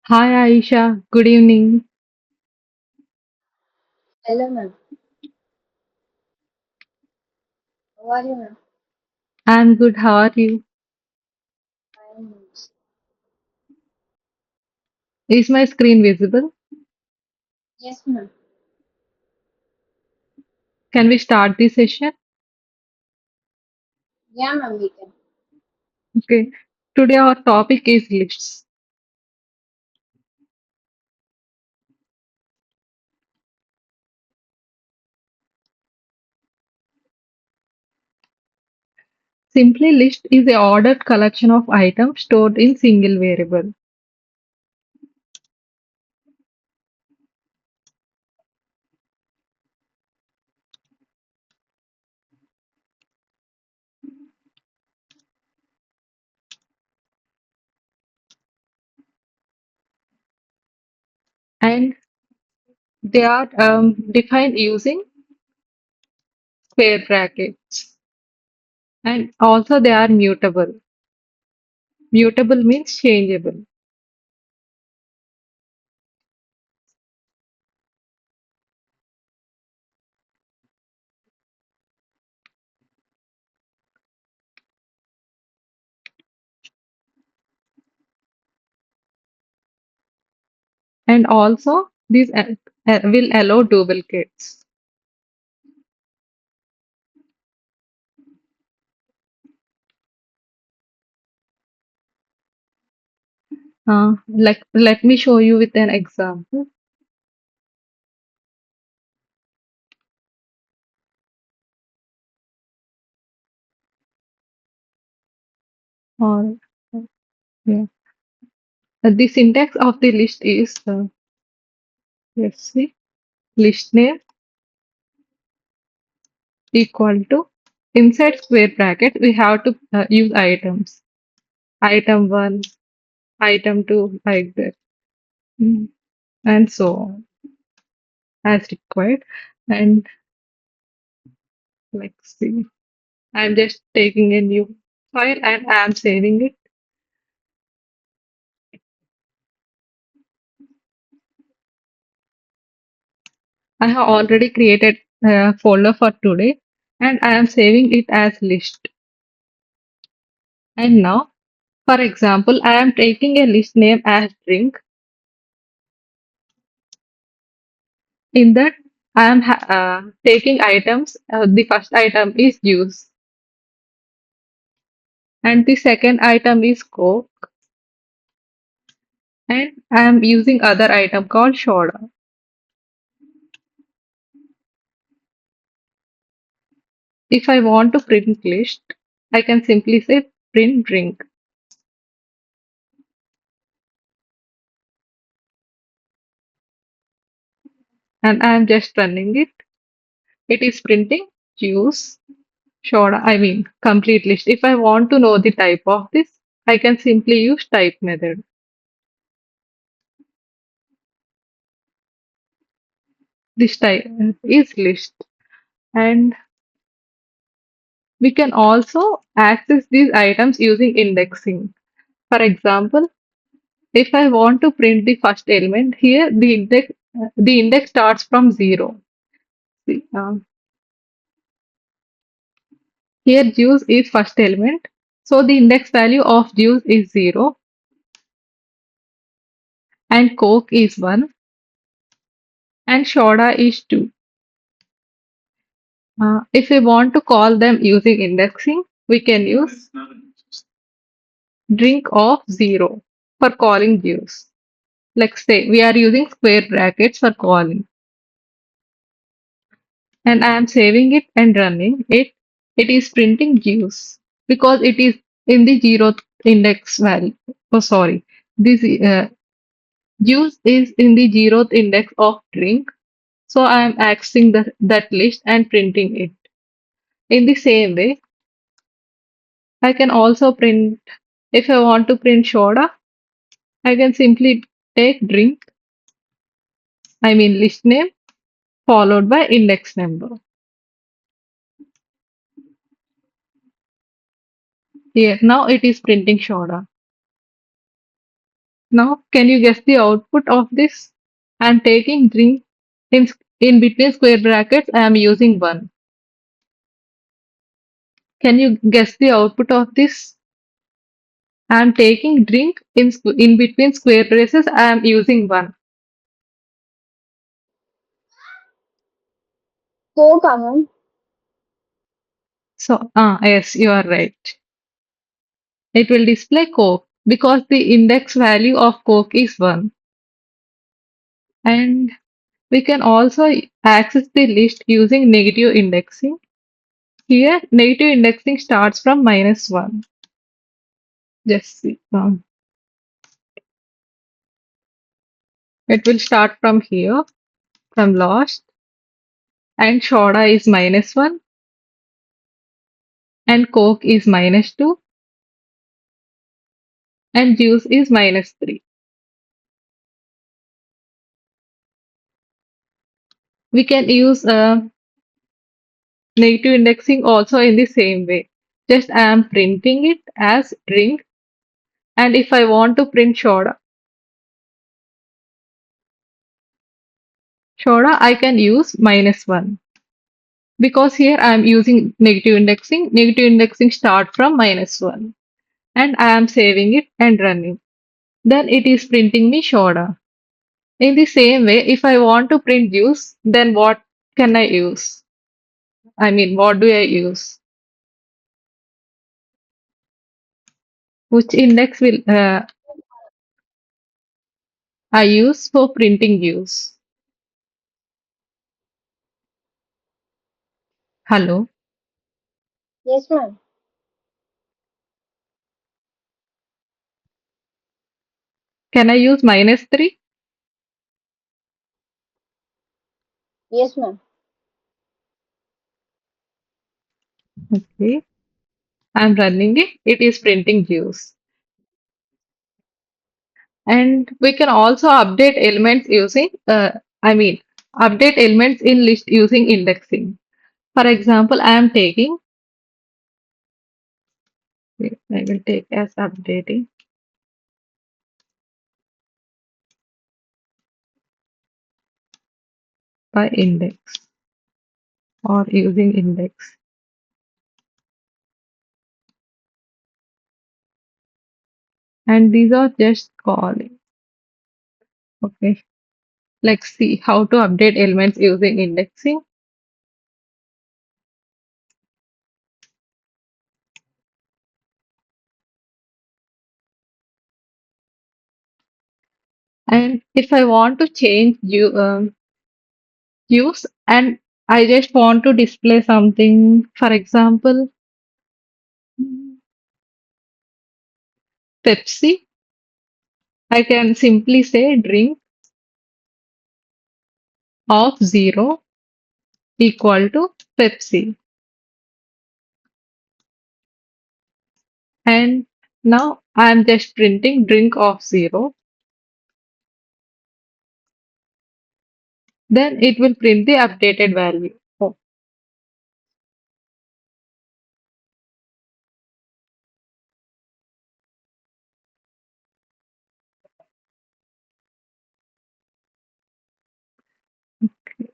Hi Aisha, good evening. Hello, ma'am. How are you, ma'am? I'm good, how are you? Fine. Is my screen visible? Yes, ma'am. Can we start the session? Yeah, ma'am, we can. Okay. Today our topic is lists. Simply list is a ordered collection of items stored in single variable. And they are defined using square brackets. And also they are mutable. Mutable means changeable. And also these will allow duplicates. Like let me show you with an example. Or yeah. The syntax of the list is let's see, list name equal to inside square bracket we have to use items. Item one, item two, like that. Mm, and so on as required. And let's see. I'm just taking a new file and I'm saving it. I have already created a folder for today and I am saving it as list. And now, for example, I am taking a list name as drink. In that, I am taking items. The first item is juice, and the second item is Coke, and I am using other item called soda. If I want to print list, I can simply say print drink, and I am just running it. It is printing juice, soda. I mean complete list. If I want to know the type of this, I can simply use type method. This type is list, and we can also access these items using indexing. For example, if I want to print the first element here, the index starts from 0. See, here juice is first element, so the index value of juice is 0 and Coke is 1 and soda is 2. If we want to call them using indexing, we can use drink of 0 for calling juice. Like say we are using square brackets for calling. And I am saving it and running it, it is printing juice because it is in the zeroth index value. Oh, sorry. This juice is in the zeroth index of drink. So I am accessing that list and printing it. In the same way, I can also print, if I want to print soda, I can simply take drink, I mean list name, followed by index number. Here, now it is printing soda. Now, can you guess the output of this? I'm taking drink in, in between square brackets. I am using 1. Can you guess the output of this? I'm taking drink in between square braces. I am using 1. Co-common. So, yes, you are right. It will display Coke because the index value of Coke is 1. And we can also access the list using negative indexing. Here, negative indexing starts from -1. Just see. It will start from here, from last, and soda is -1, and Coke is -2, and juice is -3. We can use negative indexing also in the same way. Just I am printing it as drink, and if I want to print soda I can use -1 because here I am using negative indexing. Negative indexing start from -1, and I am saving it and running. Then it is printing me soda. In the same way, if I want to print juice, then what can I use? I mean, what do I use? Which index will I use for printing juice? Hello, Yes, ma'am. can I use -3? Yes, ma'am. Okay, I'm running it. It is printing juice. And we can also update elements using, I mean, update elements in list using indexing. For example, I am taking, I will take as updating by index or using index. And these are just calling. Okay, let's see how to update elements using indexing. And if I want to change use and I just want to display something, for example, Pepsi, I can simply say drink of 0 equal to Pepsi. And now I'm just printing drink of 0. Then it will print the updated value. Oh, okay.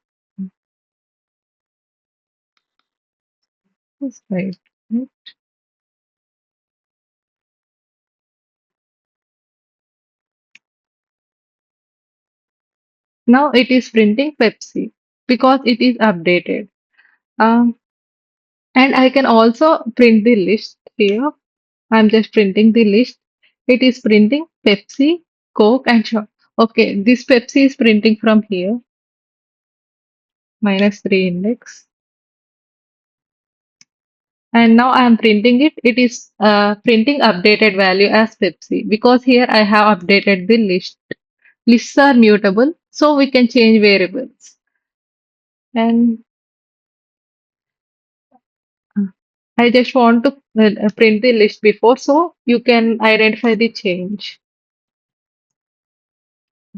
That's right. Now it is printing Pepsi because it is updated. Um, and I can also print the list here. I'm just printing the list. It is printing Pepsi, Coke, and Shot. Okay, this Pepsi is printing from here, -3 index. And now I am printing it. It is printing updated value as Pepsi because here I have updated the list. Lists are mutable, so we can change variables. And uh, I just want to print the list before, so you can identify the change.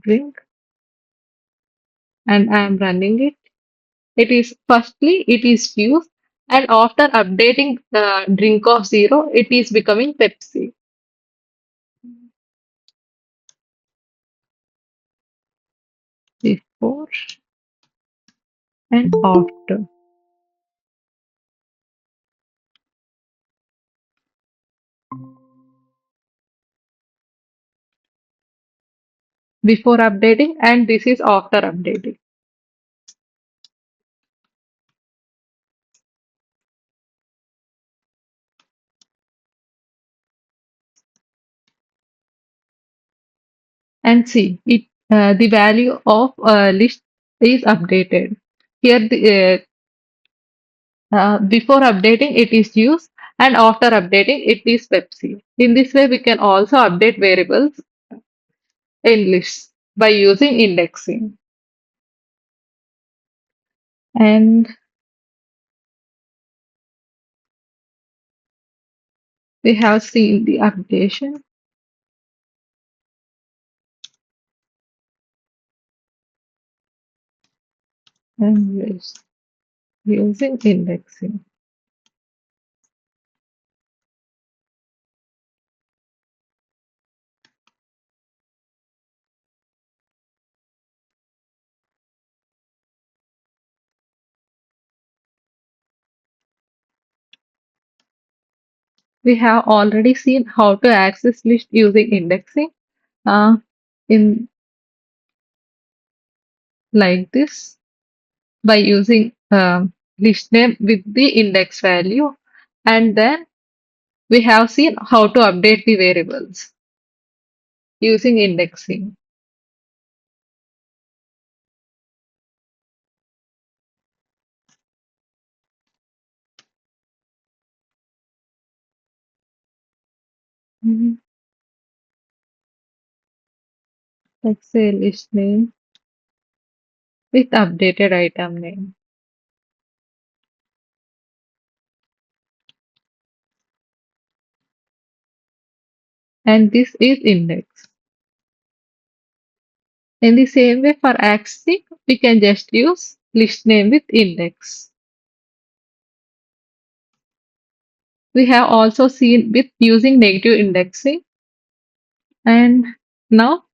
Drink, and I am running it. It is firstly it is used, and after updating the drink of 0, it is becoming Pepsi. before and after. Before updating, and this is after updating. And see, the value of list is updated. Here, before updating, it is use, and after updating, it is Pepsi. In this way, we can also update variables in lists by using indexing. And we have seen the updation and list using indexing. We have already seen how to access list using indexing uh, in like this by using list name with the index value, and then we have seen how to update the variables using indexing. Mhm. Let's say list name with updated item name, and this is index. In the same way for accessing, we can just use list name with index. We have also seen with using negative indexing, and now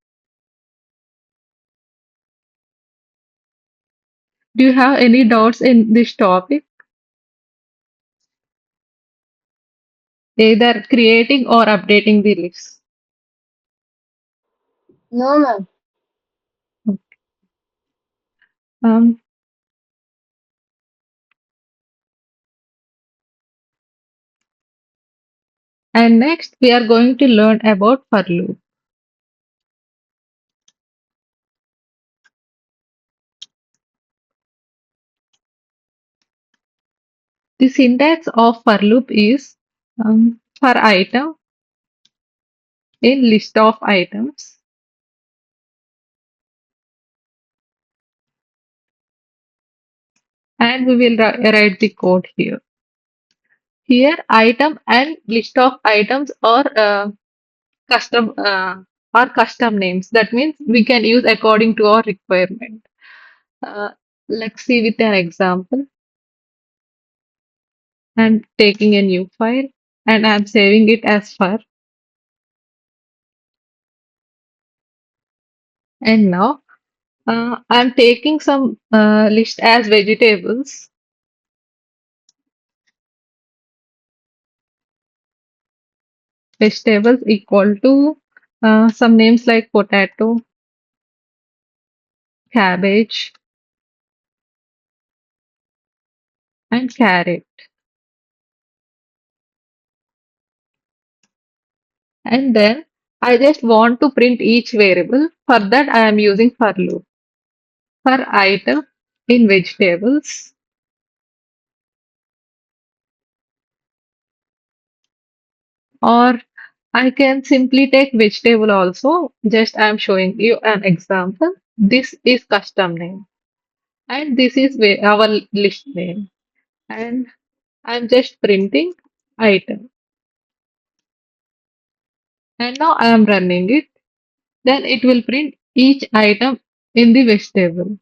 do you have any doubts in this topic? Either creating or updating the list. No, ma'am. Um, and next we are going to learn about for loop. The syntax of for loop is for item in list of items, and we will write the code here. Here, item and list of items custom are custom names. That means we can use according to our requirement. Uh, let's see with an example. I'm taking a new file and I'm saving it as far. And now I'm taking some list as vegetables. Vegetables equal to some names like potato, cabbage, and carrot. And then I just want to print each variable. For that, I am using for loop. For item in vegetables, or I can simply take vegetable also. Just I am showing you an example. This is custom name, and this is our list name. And I'm just printing item. And now I am running it. Then it will print each item in the vegetable.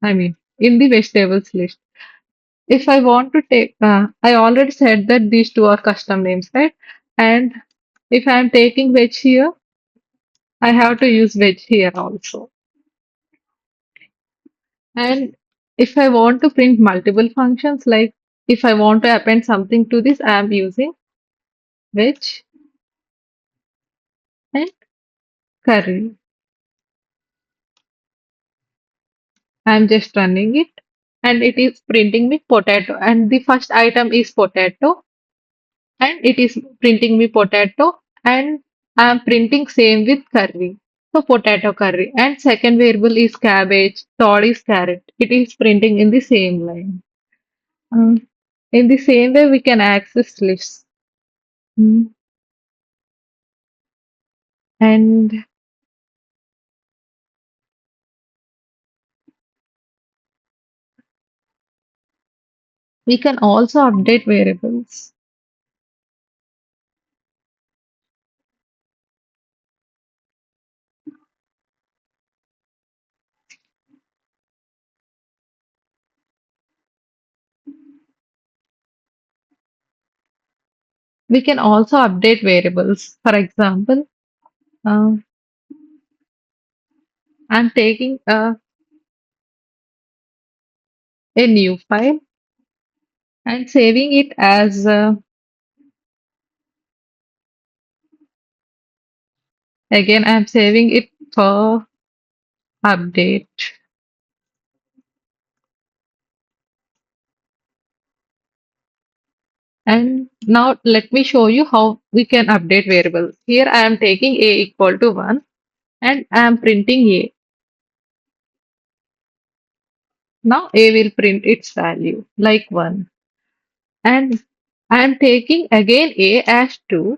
I mean, in the vegetables list. If I want to take, I already said that these two are custom names, right? And if I'm taking veg here, I have to use veg here also. And if I want to print multiple functions, like if I want to append something to this, I am using which and curly. I'm just running it and it is printing me potato. And the first item is potato and it is printing me potato and I'm printing same with curry. So potato curry. And second variable is cabbage, third is carrot. It is printing in the same line. Um, in the same way, we can access lists. Mm. And we can also update variables. We can also update variables. For example, um, I'm taking a new file and saving it as again I'm saving it for update. And now let me show you how we can update variables. Here I am taking a equal to 1 and I am printing a. Now a will print its value like 1. And I am taking again a as 2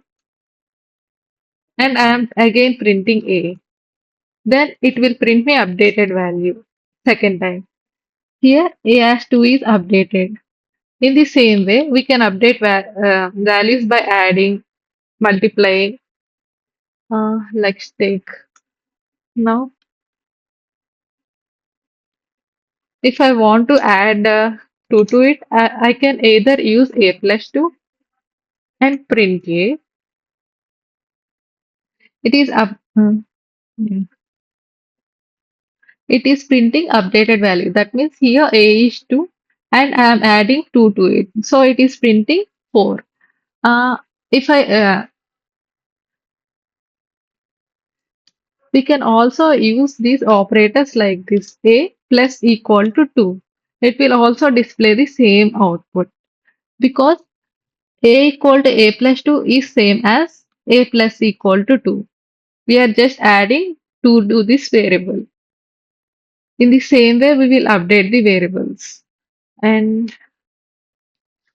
and I am again printing a. Then it will print me updated value second time. Here a as 2 is updated. In the same way, we can update values by adding, multiplying. Let's take now. If I want to add 2 to it, I can either use a plus 2 and print a. It is up. Yeah. It is printing updated value. That means here a is 2 and I am adding 2 to it. So it is printing 4. If I We can also use these operators like this a plus equal to 2. It will also display the same output because a equal to a plus 2 is same as a plus equal to 2. We are just adding 2 to this variable. In the same way, we will update the variables. And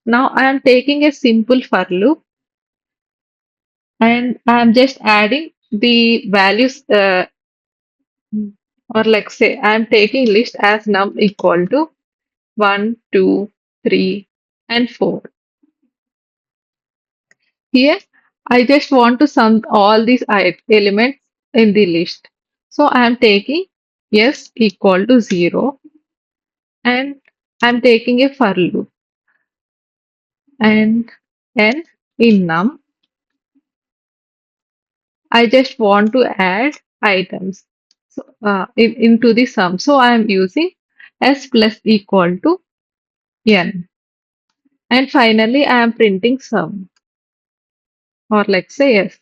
now I am taking a simple for loop and I am just adding the values or like say I am taking list as num equal to 1, 2, 3, and 4. Here, I just want to sum all these elements in the list. So I am taking s equal to 0 and I'm taking a for loop and n in num. I just want to add items into the sum. So I am using s plus equal to n. And finally, I am printing sum or let's say s.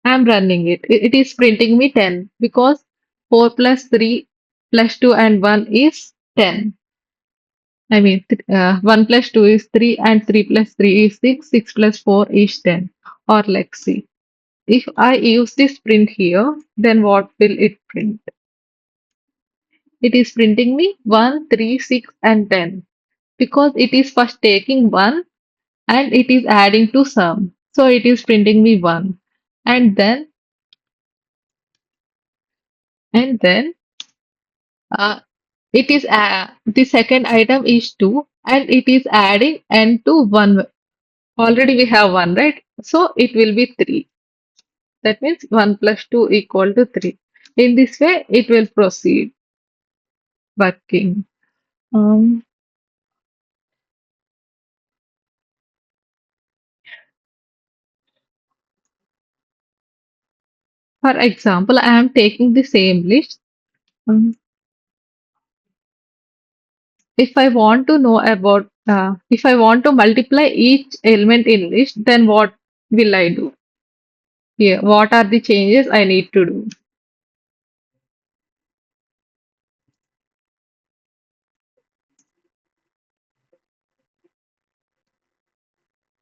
I'm running it. It is printing me 10 because 4 plus 3 plus 2 and 1 is 10. I mean, 1 plus 2 is 3 and 3 plus 3 is 6. 6 plus 4 is 10. Or let's see. If I use this print here, then what will it print? It is printing me 1, 3, 6 and 10 because it is first taking 1 and it is adding to sum. So it is printing me 1. And then uh, it is the second item is 2 and it is adding n to 1. Already we have 1, right? So it will be 3. That means 1 plus 2 equal to 3. In this way, it will proceed working. Um, for example, I am taking the same list. Um, if I want to know about, if I want to multiply each element in list, then what will I do? Here, what are the changes I need to do?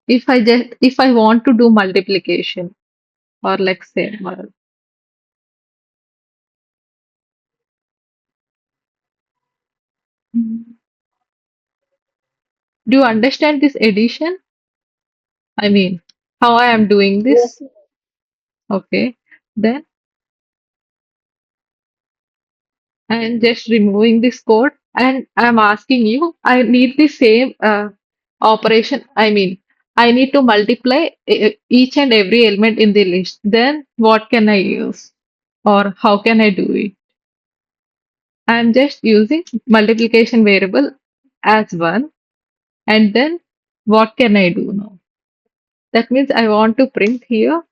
If I want to do multiplication, or like say, do you understand this addition? I mean, how I am doing Yes, this? Okay. Then I'm just removing this code and I'm asking you, I need the same operation. I mean, I need to multiply each and every element in the list. Then what can I use? Or how can I do it? I'm just using multiplication variable as one. And then what can I do now? That means I want to print here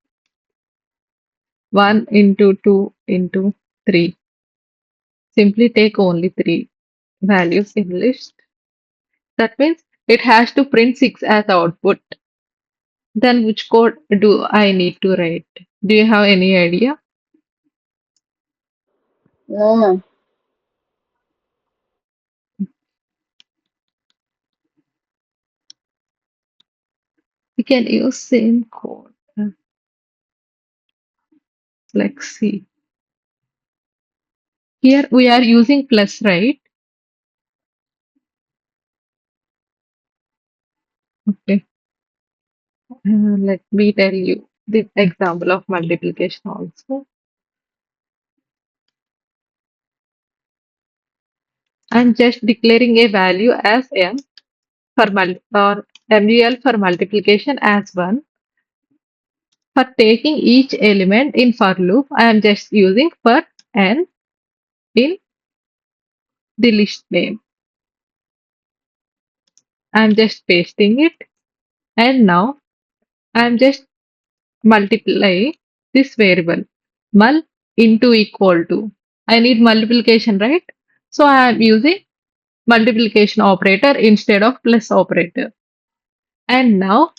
1 into 2 into 3. Simply take only 3 values in list. That means it has to print 6 as output. Then which code do I need to write? Do you have any idea? no, ma'am. We can use same code. Like see. Here we are using plus, right? Okay. Let me tell you the example of multiplication also. I'm just declaring a value as m for or mul for multiplication as 1. For taking each element in for loop, I am just using for n in the list name. I'm just pasting it and now I'm just multiplying this variable mul into equal to. I need multiplication, right? So I am using multiplication operator instead of plus operator. And now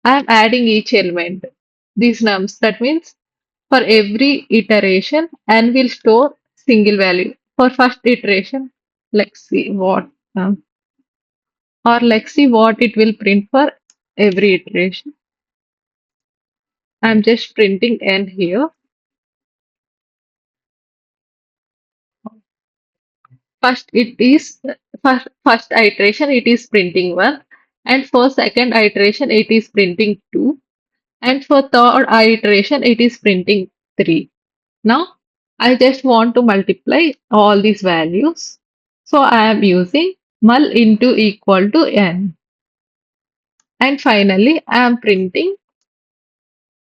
I am adding each element. These nums. That means for every iteration and will store single value. For first iteration, let's see what or let's see what it will print for every iteration. I'm just printing n here. First it is first iteration it is printing 1 and for second iteration it is printing 2 and for third iteration it is printing 3. Now I just want to multiply all these values. So I am using mul into equal to n. And finally I am printing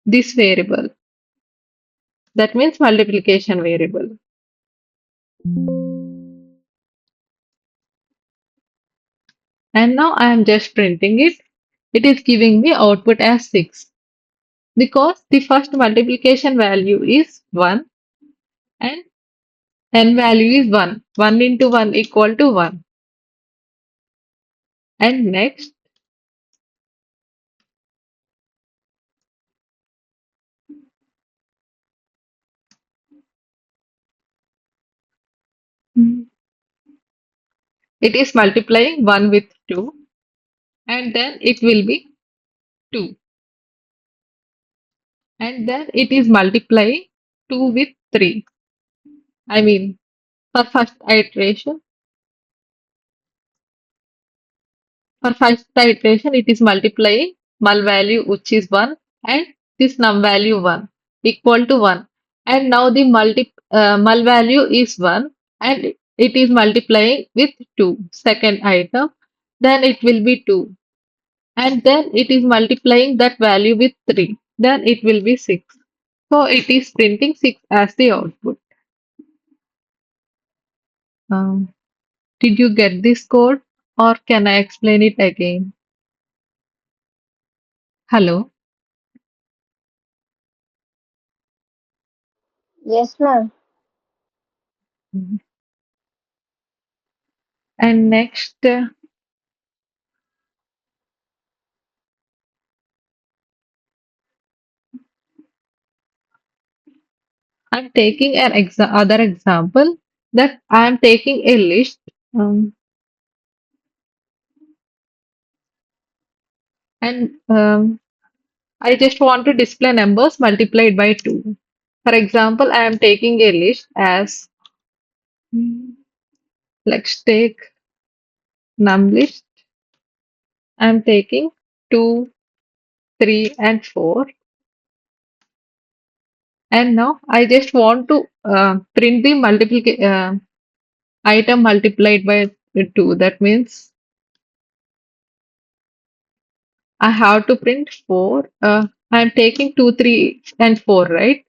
this variable. That means multiplication variable. And now I am just printing it. It is giving me output as 6 because the first multiplication value is 1 and n value is 1. 1 into 1 equal to 1. And next, mm, it is multiplying 1 with 2 and then it will be 2. And then it is multiplying 2 with 3. I mean, for first iteration, it is multiplying mul value which is 1 and this num value 1 equal to 1. And now the mul value is 1 and it is multiplying with 2. Second item, then it will be 2. And then it is multiplying that value with 3. Then it will be 6. So it is printing 6 as the output. Um, did you get this code or can I explain it again? Hello? Yes, ma'am. And next, I'm taking an other example that I'm taking a list, um, and I just want to display numbers multiplied by 2. For example, I am taking a list as, mm, let's take num list. I'm taking 2, 3, and 4. And now I just want to print the item multiplied by 2. That means I have to print 4. I'm taking 2, 3, and 4, right?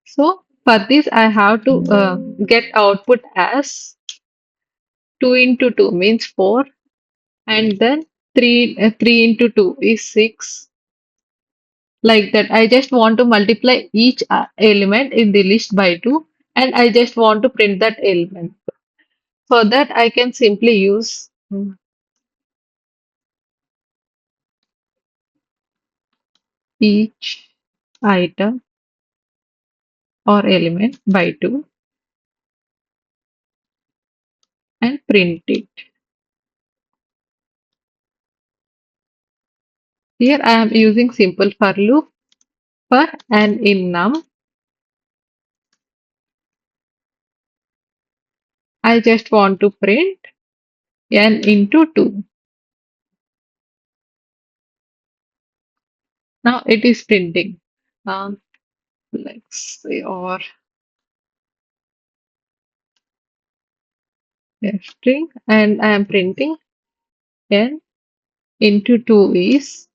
So for this, I have to get output as 2 into 2 means 4, and then 3 into 2 is 6. Like that, I just want to multiply each element in the list by 2, and I just want to print that element. For that, I can simply use each item or element by 2 and print it. Here I am using simple for loop for and in num. I just want to print n into 2. Now it is printing. Um, let's say or a string, and I am printing n into 2 is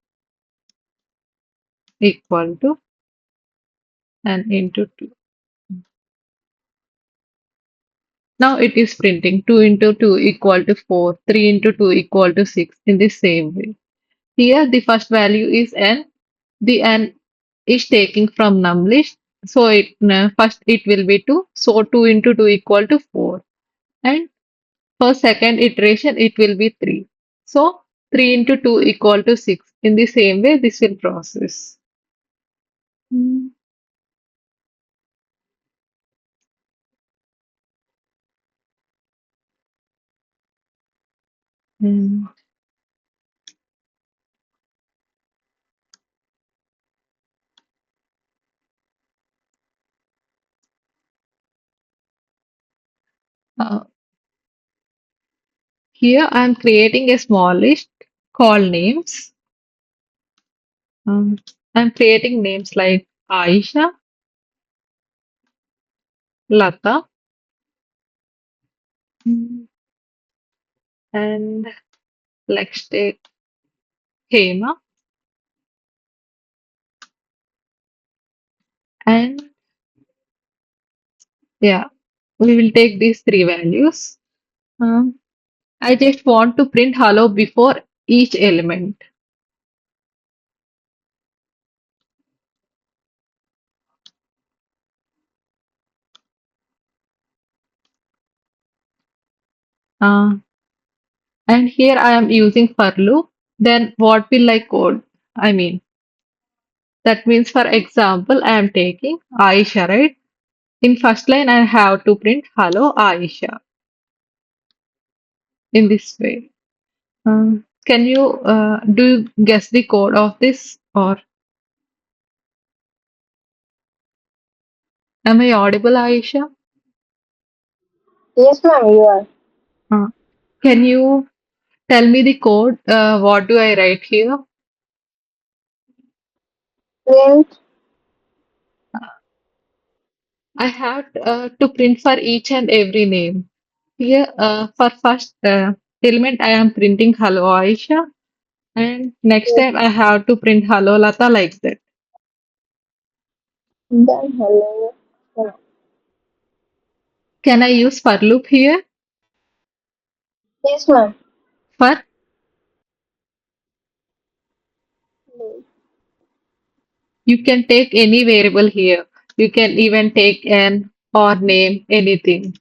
equal to n into 2. Now it is printing 2 into 2 equal to 4, 3 into 2 equal to 6 in the same way. Here the first value is n. The n is taking from num list. So first it will be 2. So 2 into 2 equal to 4. And for second iteration it will be 3. So 3 into 2 equal to 6. In the same way this will process. Mm. Mm. Uh, Here I am creating a small list called names. Um, I'm creating names like Aisha, Lata, mm, and let's take Hema. And yeah, we will take these three values. Um, I just want to print hello before each element. Uh, and here I am using for loop. Then what will I code? I mean, that means for example, I am taking Aisha, right? In first line, I have to print hello Aisha in this way. Can you do you guess the code of this, or am I audible, Aisha? Yes, ma'am, you are. Uh, can you tell me the code? What do I write here? Print, I have to print for each and every name. Here, for first element, I am printing hello Aisha, and next yes, time I have to print hello Lata like that. then hello. Yeah. Can I use for loop here? Yes, ma'am. For you can take any variable here. You can even take an or name anything.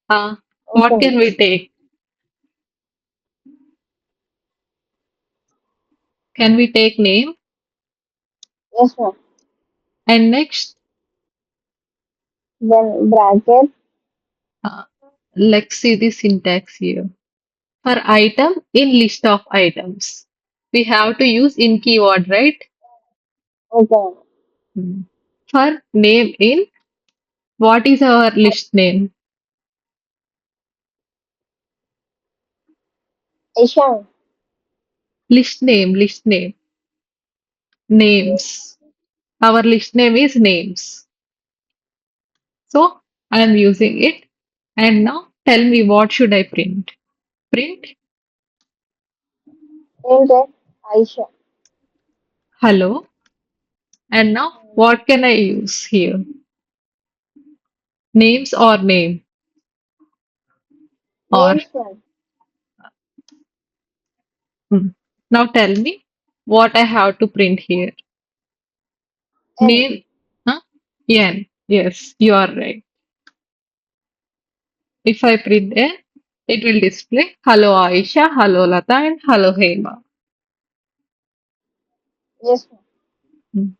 Uh, what Okay. can we take? Can we take name? Yes, ma'am. And next, Then bracket uh, let's see the syntax here. For item in list of items, we have to use in keyword, right? okay. Hmm. For name in, what is our list name? Ishan. List name, names. Our list name is names. So I am using it. And now tell me what should I print? Print Print Aisha. hello. And now what can I use here? Names or name? Or Names, ma'am. hmm. Now tell me what I have to print here. N. Name, huh? N. Yes, you are right. If I print N, it will display hello Aisha, hello Lata, and hello Hema. Yes, ma'am.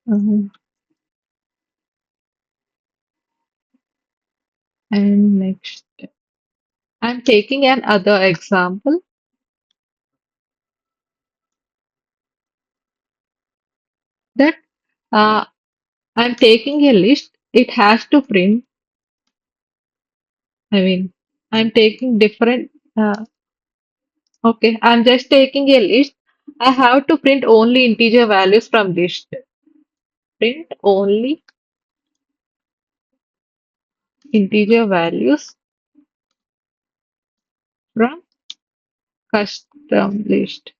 Hmm. Mhm. And next, I'm taking another example that uh, I'm taking a list. It has to print. I mean, I'm taking different. Okay, I'm just taking a list. I have to print only integer values from list. Print only integer values from custom list.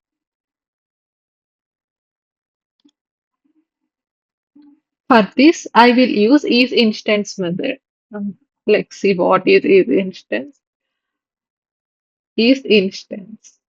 For this, I will use isInstance method. Let's see what is isInstance. IsInstance.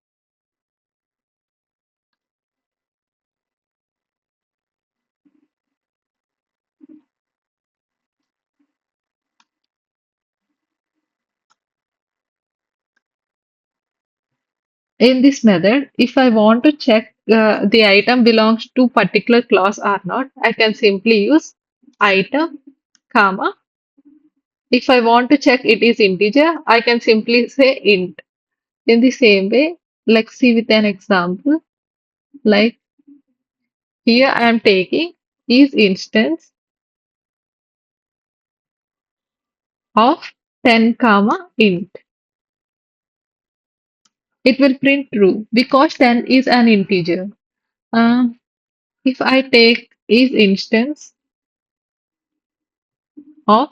In this method, if I want to check the item belongs to particular class or not, I can simply use item, comma. If I want to check it is integer, I can simply say int. In the same way, let's see with an example. Like here I am taking is instance of 10 comma int. It will print true because 10 is an integer. Um, if I take is instance of,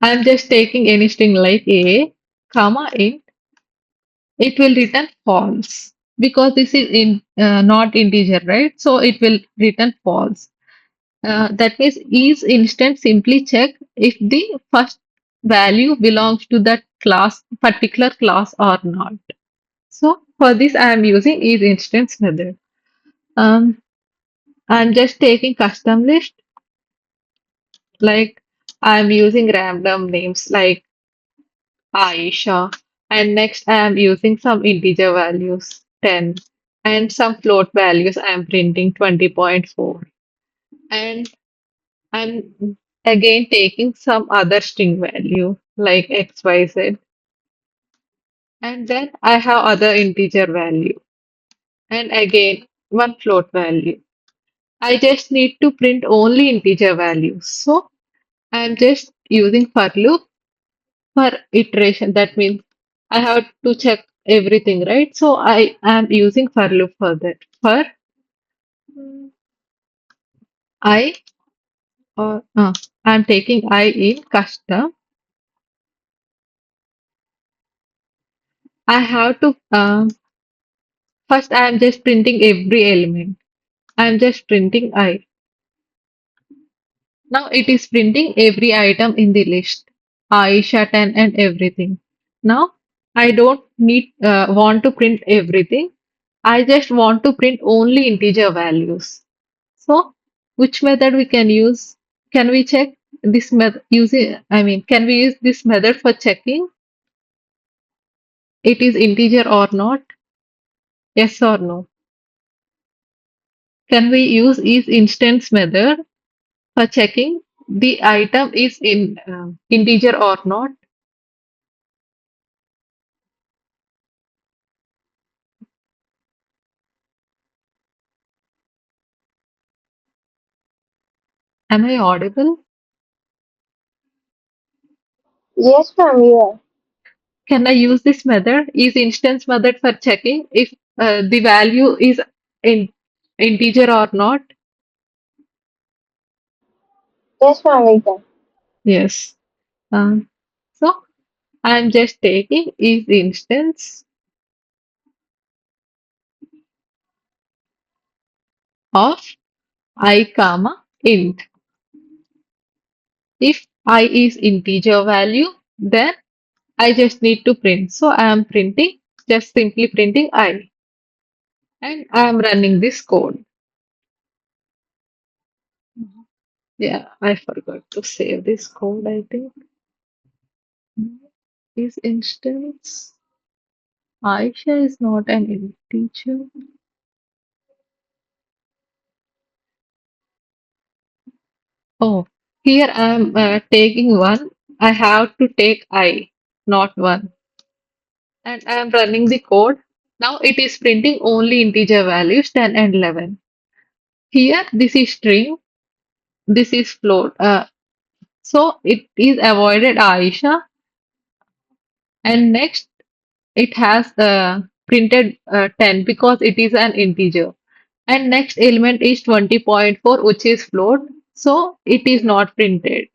I am just taking any string like a comma int, it will return false because this is in not integer, right? So it will return false. That means each instance simply check if the first value belongs to that class, particular class or not. So for this, I am using each instance method. Um, I'm just taking custom list, like I'm using random names like Aisha, and next I am using some integer values 10, and some float values I am printing 20.4, and I'm again taking some other string value like XYZ, and then I have other integer value, and again one float value. I just need to print only integer values. So I'm just using for loop for iteration. That means I have to check everything, right? So I am using for loop for that. For I or I'm taking I in custom. I have to first I am just printing every element. I am just printing I. Now it is printing every item in the list. Aisha 10 and everything. Now I don't need want to print everything. I just want to print only integer values. So which method we can use? Can we check this method using can we use this method for checking it is integer or not? Yes or no? Can we use is instance method for checking the item is in integer or not? Am I audible? Yes, ma'am, you are. Can I use this method, is instance method for checking if the value is in integer or not? Yes, ma'am, we can. Yes. Um, so I'm just taking is instance of I comma int. If I is integer value, then I just need to print. So I am printing, just simply printing I, and I am running this code. Yeah, I forgot to save this code, I think. Is instance Aisha is not an integer. Oh, here I am taking one. I have to take I, not one. And I am running the code. Now it is printing only integer values 10 and 11. Here, this is string, this is float. So it is avoided Aisha, and next it has printed 10 because it is an integer. And next element is 20.4, which is float, so it is not printed.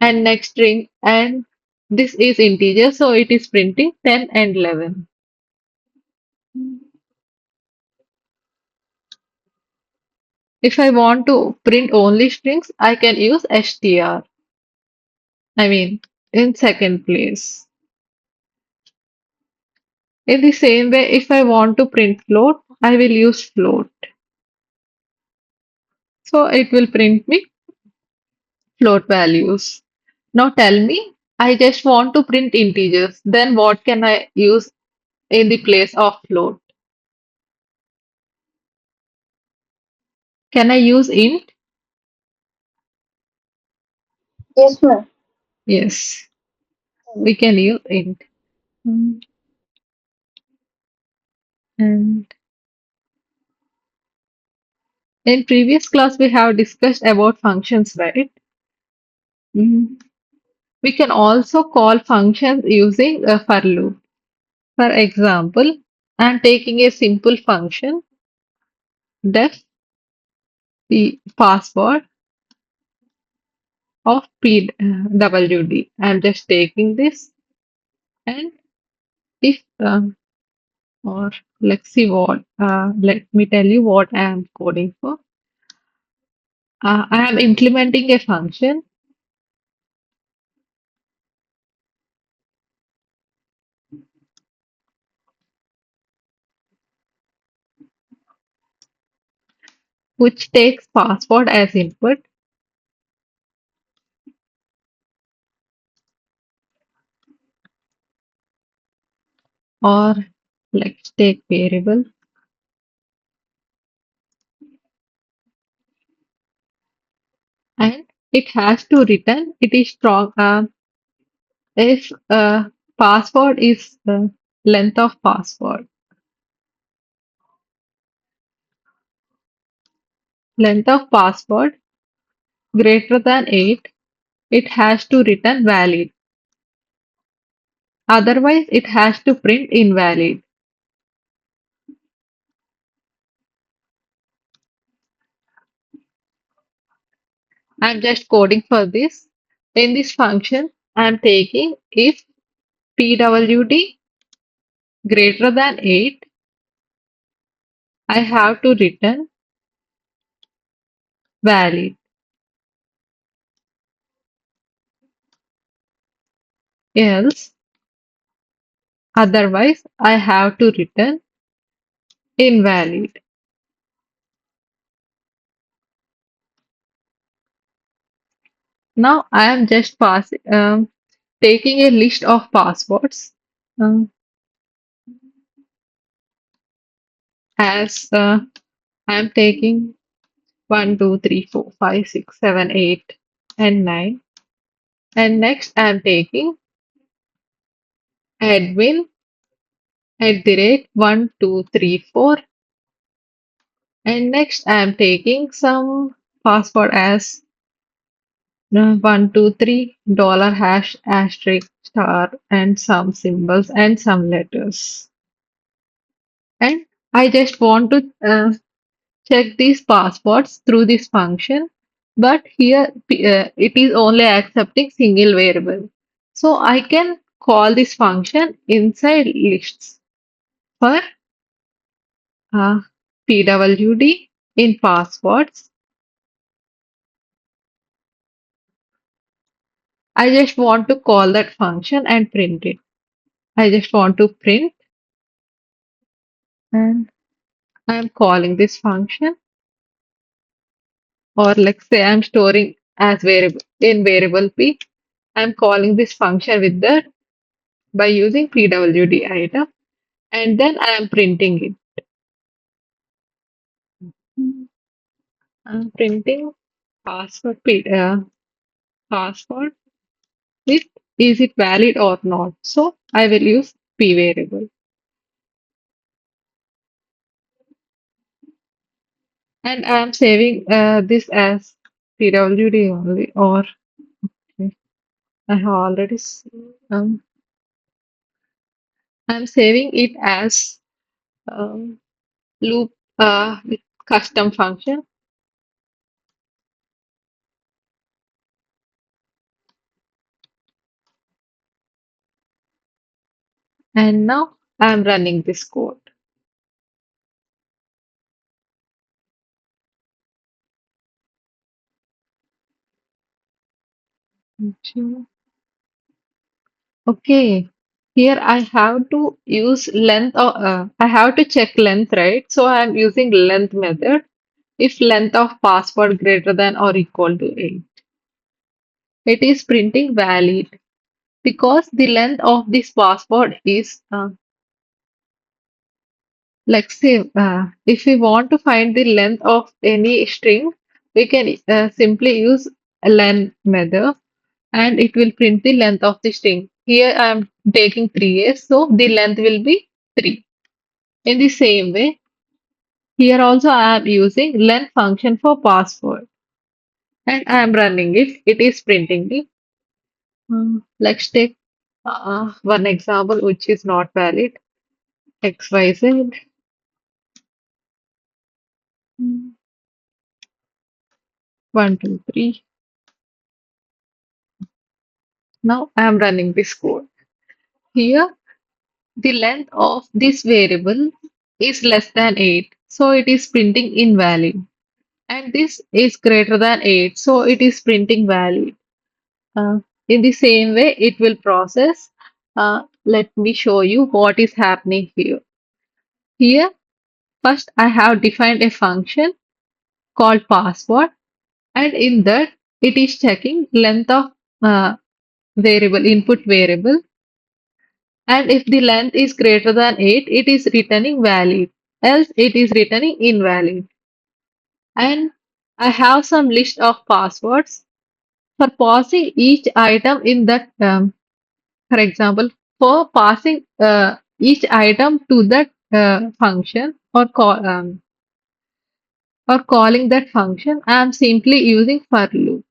And next string, and this is integer, so it is printing 10 and 11. If I want to print only strings, I can use str. I mean, in second place. In the same way, if I want to print float, I will use float. So it will print me float values. Now tell me, I just want to print integers. Then what can I use in the place of float? Can I use int? Yes, ma'am. Yes, we can use int. Mm, And in previous class, we have discussed about functions, right? Mhm. We can also call functions using a for loop. For example, I'm taking a simple function, def the password of PWD. I'm just taking this, and if or let's see what let me tell you what I am coding for. I am implementing a function which takes password as input, or let's take variable, and it has to return it is strong if password is length of password. Length of password greater than 8, it has to return valid. Otherwise, it has to print invalid. I'm just coding for this. In this function, I'm taking if PWD greater than 8, I have to return valid. Else, otherwise, I have to return invalid. Now I am just taking a list of passwords. Um, as I'm taking 1, 2, 3, 4, 5, 6, 7, 8, and 9. And next I'm taking admin at the rate 1, 2, 3, 4. And next I'm taking some password as 1, 2, 3 dollar hash asterisk star and some symbols and some letters. And I just want to check these passwords through this function, but here it is only accepting single variable. So I can call this function inside lists for uh, pwd in passwords. I just want to call that function and print it. I just want to print, and I'm calling this function, or like say I'm storing as variable in variable p. I'm calling this function with that by using pwd item, and then I am printing it. I'm printing password password with is it valid or not. So I will use p variable, and I am saving this as pwd only, or okay, I have already I'm saving it as um, loop with custom function, and now I'm running this code. Okay, here I have to use length or I have to check length, right? So I'm using length method. If length of password greater than or equal to 8, it is printing valid because the length of this password is like say if we want to find the length of any string, we can simply use a length method and it will print the length of the string. Here I am taking 3s, so the length will be 3. In the same way, here also I am using len function for password and I am running it. It is printing the. Let's take one example which is not valid. XYZ. 1, 2, 3. Now I am running this code. Here, the length of this variable is less than 8, so it is printing invalid. And this is greater than 8, so it is printing valid. Uh, in the same way, it will process. Let me show you what is happening here. Here, first I have defined a function called password, and in that it is checking length of uh, variable input variable, and if the length is greater than 8, it is returning valid, else it is returning invalid. And I have some list of passwords for passing each item in that for example, for passing each item to that function or calling that function, I am simply using for loop.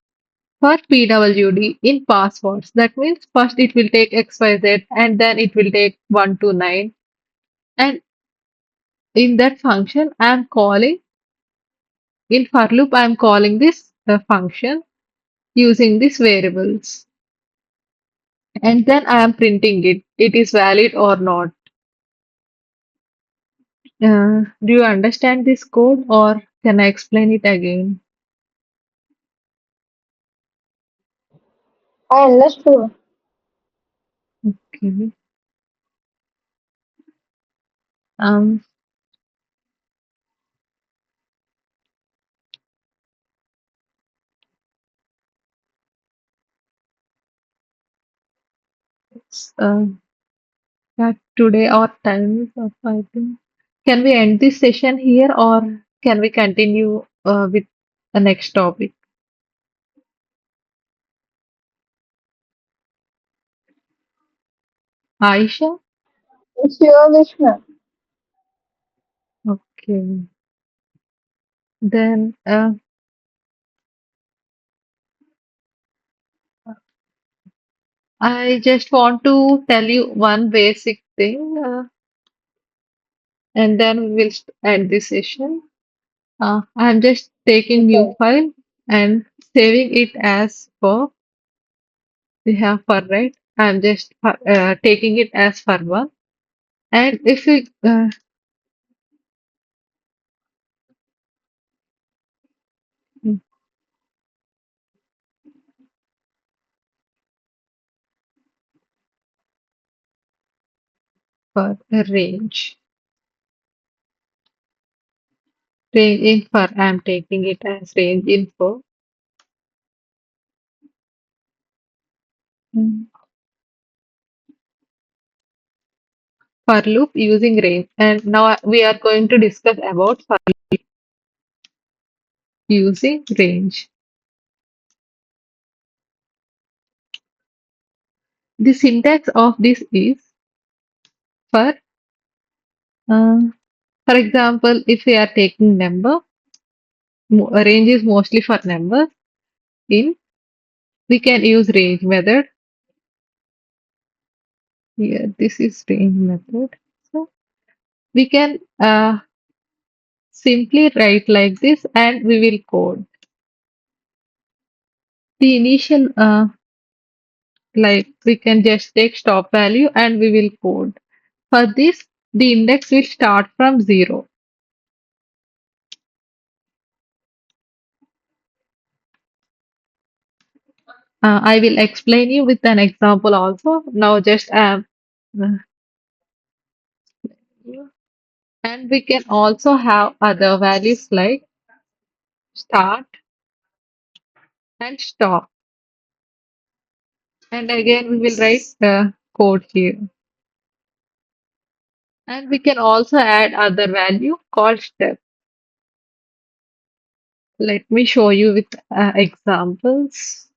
For PWD in passwords, that means first it will take XYZ and then it will take 1 to 9. And in that function, I am calling, in for loop, I am calling this function using these variables. And then I am printing it. It is valid or not. Do you understand this code or can I explain it again? I understood. Okay. Um, it's, yeah, today our time is up, I think. Can we end this session here or can we continue with the next topic? Aisha? It's your wish, ma'am. Okay. Then I just want to tell you one basic thing and then we will end this session. I'm just taking new Okay. file and saving it as for we have for right. I'm just taking it as for one. And if we for a range info, I'm taking it as range info. Mm, For loop using range. And now we are going to discuss about for using range. The syntax of this is for, uh, for example, if we are taking number, range is mostly for numbers. In we can use range method. Here, this is range method. So we can simply write like this, and we will code the initial. Like we can just take stop value and we will code. For this, the index will start from 0. I will explain you with an example also. Now just uh, and we can also have other values like start and stop. And again we will write the code here. And we can also add other value called step. Let me show you with examples.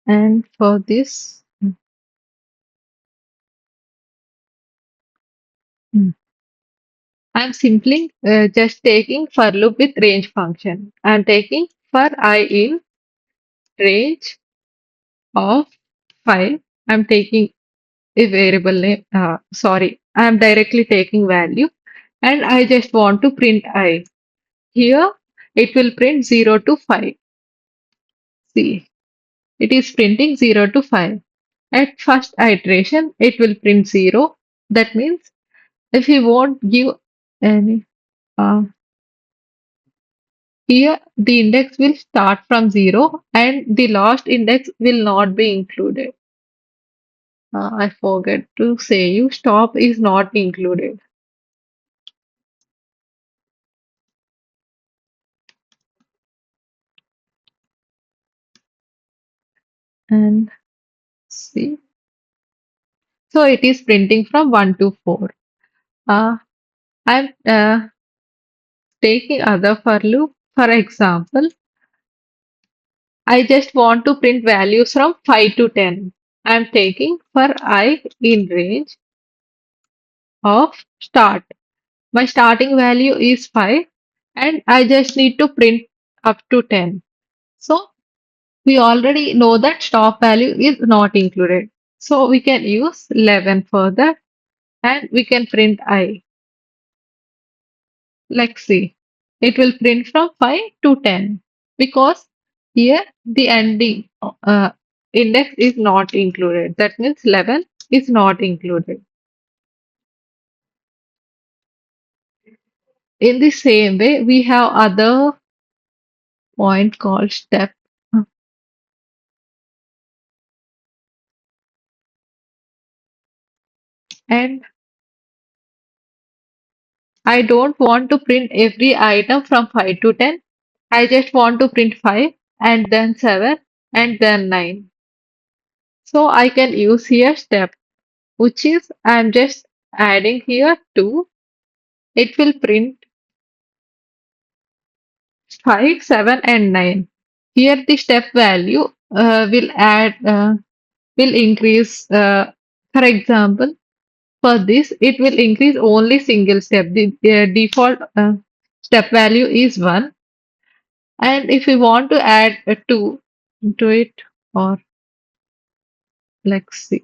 And for this, mm, I'm simply just taking for loop with range function. I'm taking for I in range of 5. I'm taking a variable name. Sorry, I'm directly taking value and I just want to print I. Here it will print 0 to 5. See, it is printing 0 to 5. At first iteration, it will print 0. That means if you won't give any uh, here, the index will start from 0 and the last index will not be included. I forget to say you stop is not included. And see, so it is printing from 1 to 4. Uh, I'm taking other for loop. For example, I just want to print values from 5 to 10. I'm taking for I in range of start. My starting value is 5 and I just need to print up to 10. So we already know that stop value is not included. So we can use 11 for that and we can print I. Like see, it will print from 5 to 10 because here the ending index is not included. That means 11 is not included. In the same way, we have other point called step. And I don't want to print every item from 5 to 10. I just want to print 5 and then 7 and then 9. So I can use here step, which is I'm just adding here 2. It will print 5, 7 and 9. Here the step value will increase. For example, for this, it will increase only single step. The default step value is 1. And if we want to add a 2 to it, or let's see,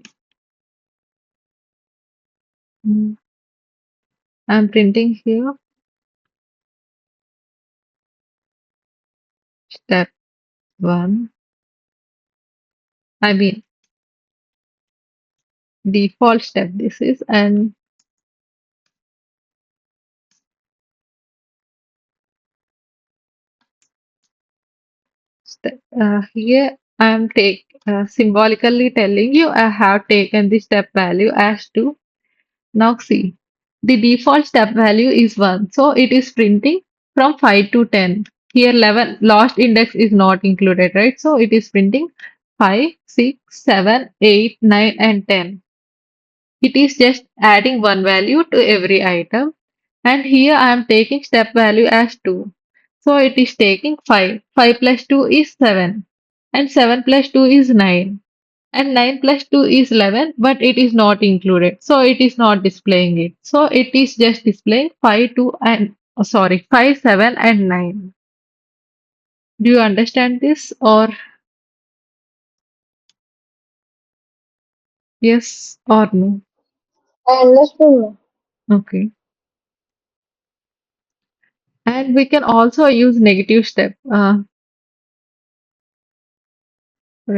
Mm, I'm printing here step 1. I mean, default step this is, and here I'm symbolically telling you I have taken the step value as 2. Now see, the default step value is 1, so it is printing from 5 to 10. Here 11 last index is not included, right? So it is printing 5, 6, 7, 8, 9 and 10. It is just adding one value to every item, and here I am taking step value as 2. So it is taking 5. 5 plus 2 is 7, and 7 plus 2 is 9, and 9 plus 2 is 11, but it is not included. So it is not displaying it. So it is just displaying 5, 2 and 5, 7 and 9. Do you understand this, or yes or no? I understood. Okay. And we can also use negative step. For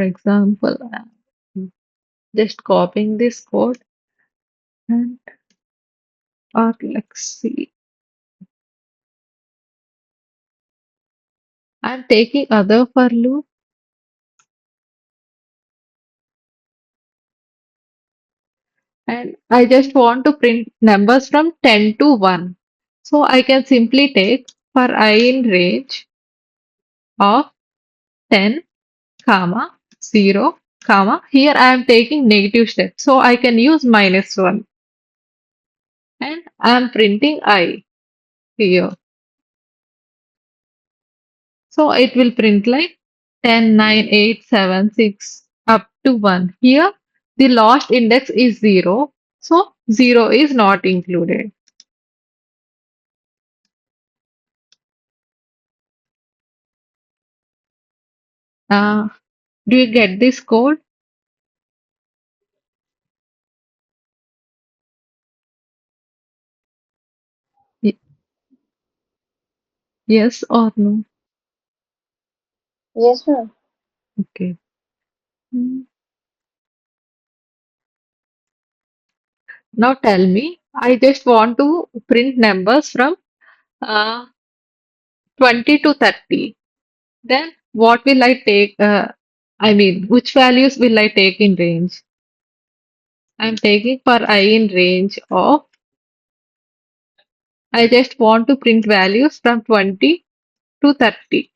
example, just copying this code and or let's see. I'm taking other for loop and I just want to print numbers from 10 to 1. So I can simply take for I in range of 10, comma, 0, comma. Here I am taking negative step. So I can use -1 and I am printing I here. So it will print like 10, 9, 8, 7, 6 up to 1. Here the last index is 0. So 0 is not included. Uh, do you get this code? Y- Yes or no? Yes, ma'am. Okay. Hmm. Now tell me, I just want to print numbers from uh, 20 to 30. Then what will I take? I mean, which values will I take in range? I'm taking for I in range of, I just want to print values from 20 to 30.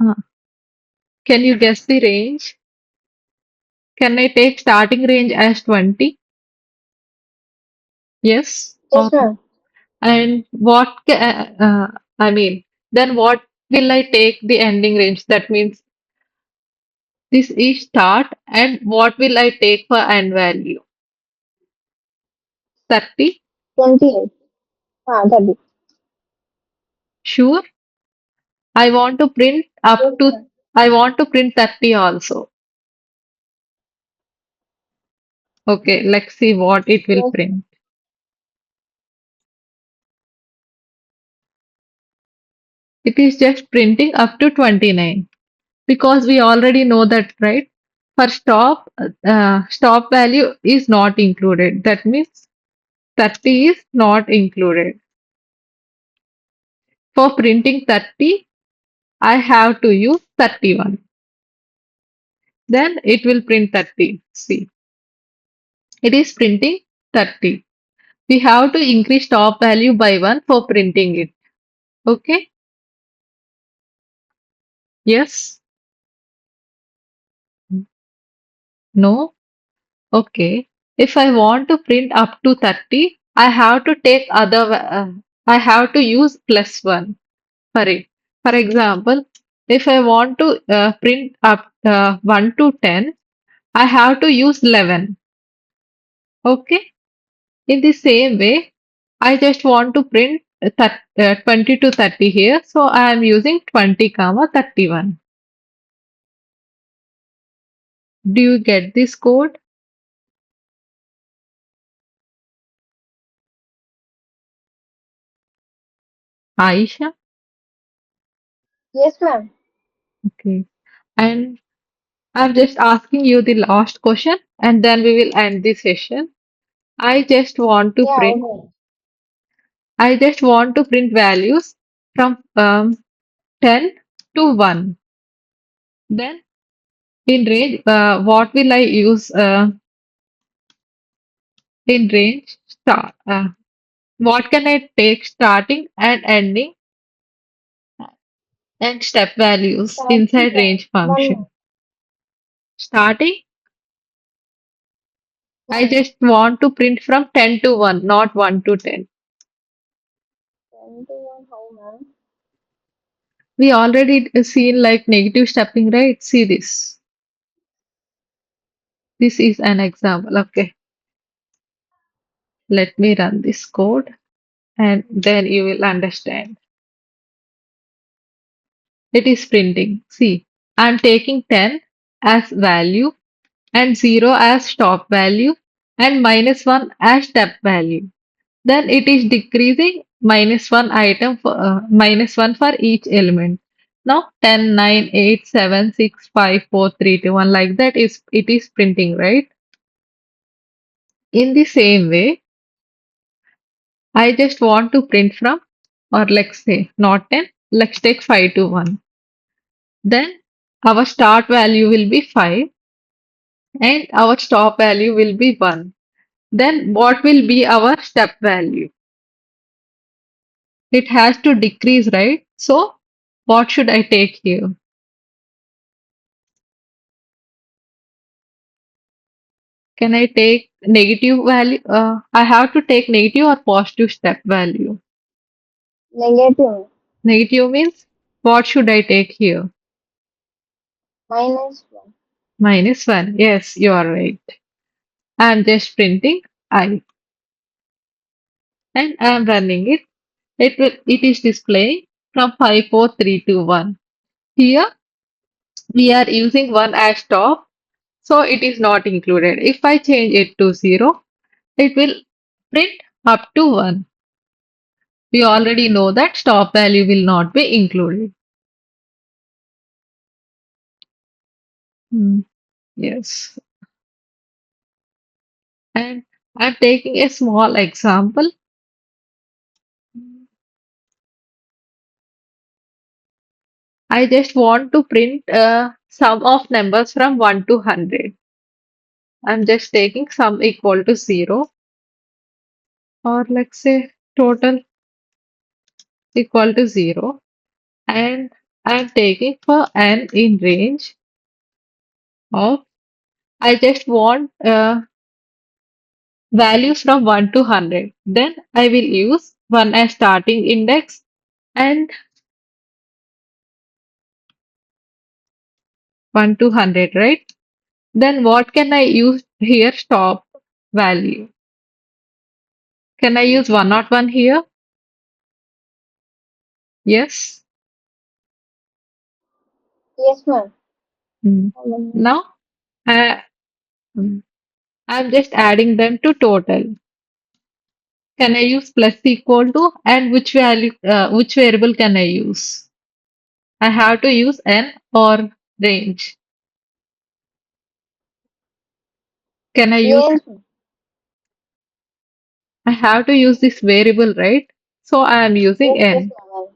Uh, can you guess the range? Can I take starting range as 20? Yes or Yes, no? ma'am. And I mean, then what will I take the ending range? That means this is start, and what will I take for end value? 30? 28. 30. Sure. I want to print up Yes, to, ma'am. I want to print 30 also. Okay, let's see what it will Yes, ma'am. print. It is just printing up to 29 because we already know that, right? For stop value is not included. That means 30 is not included. For printing 30, I have to use 31. Then it will print 30. See, it is printing 30. We have to increase top value by 1 for printing it. Okay? Yes? No? Okay. If I want to print up to 30, I have to take I have to use plus 1 for it. For example, if I want to print up 1 to 10, I have to use 11. Okay? In the same way, I just want to print 20 to 30 here, so I am using 20 comma 31. Do you get this code, Aisha? Yes, ma'am. Okay. And I'm just asking you the last question and then we will end the session. I just want to Yeah, print okay. I just want to print values from 10 to 1. Then in range, what will I use in range? What can I take starting and ending and step values Starting inside point. range One function? more. Starting, I One. just want to print from 10 to 1, not 1 to 10. 10 to 1, how, ma'am? We already seen like negative stepping, right? See this. This is an example. Okay, let me run this code and then you will understand. It is printing. See, I'm taking 10 as value and 0 as top value and minus 1 as step value. Then it is decreasing minus 1 for each element. Now 10, 9, 8, 7, 6, 5, 4, 3, 2, 1 like that is it is printing, right? In the same way, I just want to print from, or let's say not 10, let's take 5 to 1. Then our start value will be 5 and our stop value will be 1. Then what will be our step value? It has to decrease, right? So what should I take here? Can I take negative value? I have to take negative or positive step value. Negative. Negative means what should I take here? Minus 1. Minus 1. Yes, you are right. I'm just printing I and I'm running it. It is displaying from 5, 4, 3, 2, 1. Here we are using 1 as top, so it is not included. If I change it to 0, it will print up to 1. We already know that stop value will not be included. Hmm, yes. And I'm taking a small example. I just want to print sum of numbers from 1 to 100. I'm just taking sum equal to 0 or let's say total equal to 0 and I'm taking for n in range of I just want values from 1 to 100. Then I will use 1 as starting index and 1 to 100, right? Then what can I use here? Stop value. Can I use 101 here? Yes. Yes, ma'am. Hmm. Now I, hmm, I'm just adding them to total. Can I use plus equal to and which variable can I use? I have to use n or range. Can I use? Yes, I have to use this variable, right? So I am using yes, n. ma'am.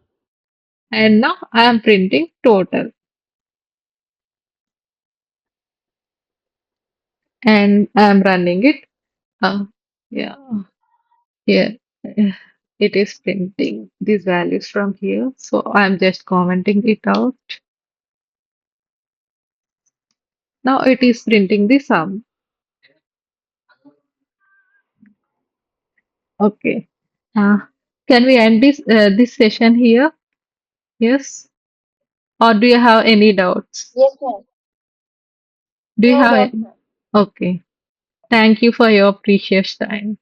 And now I am printing total. and I'm running it. Uh, yeah, here it is printing these values from here. So I'm just commenting it out. Now it is printing the sum. Okay. Uh, can we end this session here? Yes. Or do you have any doubts? Yes, ma'am. Do you No have doubts, any? ma'am. Okay. Thank you for your precious time.